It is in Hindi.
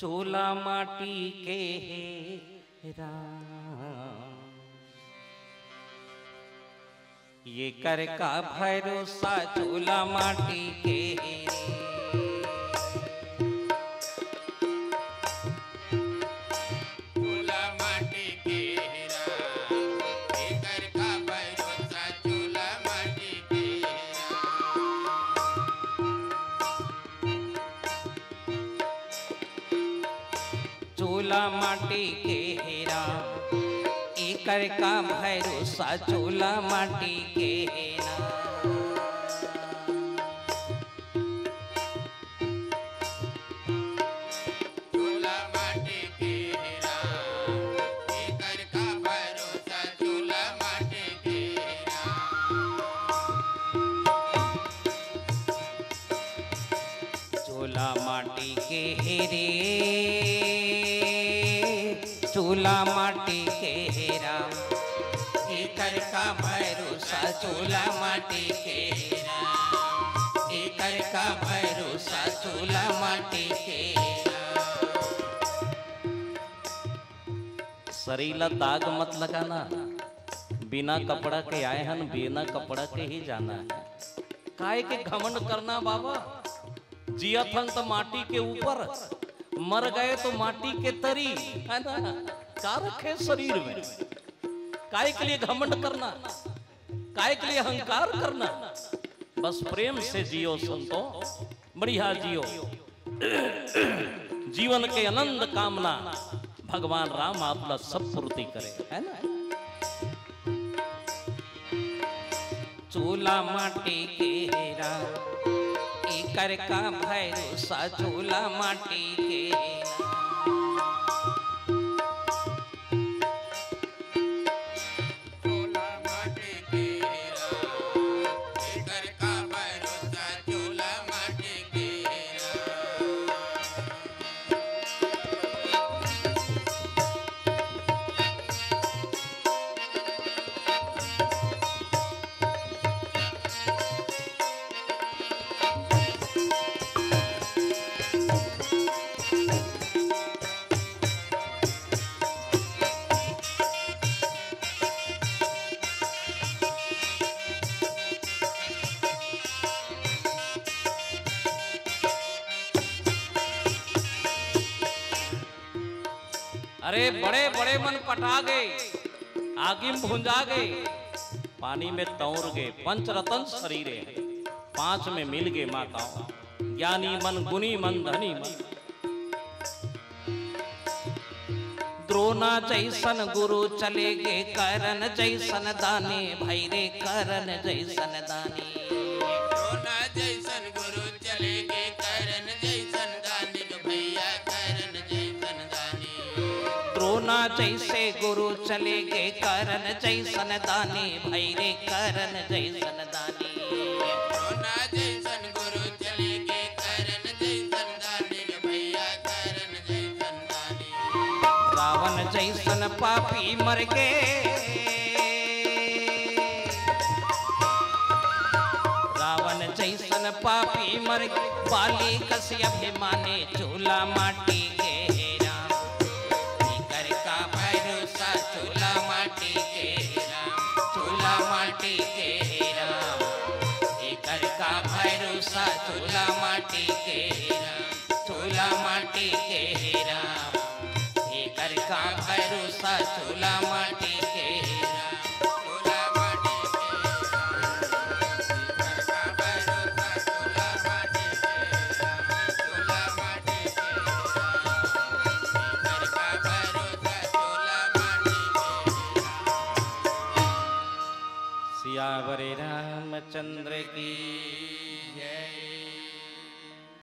चूल्हा माटी के राम, ये कर का भरोसा चूल्हा माटी के चूल्हा माटी के हेरा, एकर का भरोसा चूल्हा माटी के हेरा। चूल्हा माटी के हेरा, एकर का भरोसा चूल्हा माटी के हेरा। चूल्हा माटी के हेरे, चूल्हा माटी के हेरा, एकर का भरोसा चूल्हा माटी के हेरा, एकर का भरोसा चूल्हा माटी के हेरा। शरीला दाग मत लगाना, बिना कपड़ा के आए हन, बिना कपड़ा के ही जाना है। काहे के घमंड करना बाबा, जिया थन तो माटी के ऊपर, मर गए तो माटी के तरी, है ना। का रखे शरीर में, काय के लिए घमंड करना, काय के लिए अहंकार करना। बस प्रेम से जियो संतो, बढ़िया जियो। जीवन के आनंद कामना भगवान राम आपला सब पूर्ति करे, है ना। चूल्हा माटी के हेरा, एकर का भरोसा चूल्हा माटी के हेरा। चूल्हा माटी के हेरा, एकर का भरोसा चूल्हा माटी के हेरा। अरे बड़े बड़े मन पटा गए, आगिम भुंजा गए, पानी में तौर गए। पंचरतन शरीरे है, पांच में मिल गए माताओं, ज्ञानी मन, गुणी मन, धनी मन। द्रोणा जैसन गुरु चले गे, करन जैसन दाने, भाई रे करन जैसन दाने। द्रोणा जैसन गुरु चले गे, करन जैसन दाने, भैया करन जैसन दाने। द्रोणा जैसे गुरु चले गे, करन जैसन दाने, भाई रे करन जैसन दाने। द्रोणा जैसन गुरु चले गे, करन जैसन दाने, भैया करन जैसन दाने। रावण जैसन पापी मर गए, रावण जैसन पापी मर गए, बाली कस्य अभिमाने चूल्हा माटी के हेरा, एकर का भरोसा चूल्हा माटी के हेरा, चूल्हा माटी के हेरा, एकर का भरोसा चूल्हा माटी के हेरा, चूल्हा माटी के हेरा, एकर का भरोसा चूल्हा माटी के हेरा, चूल्हा माटी के सियावर रामचंद्र की।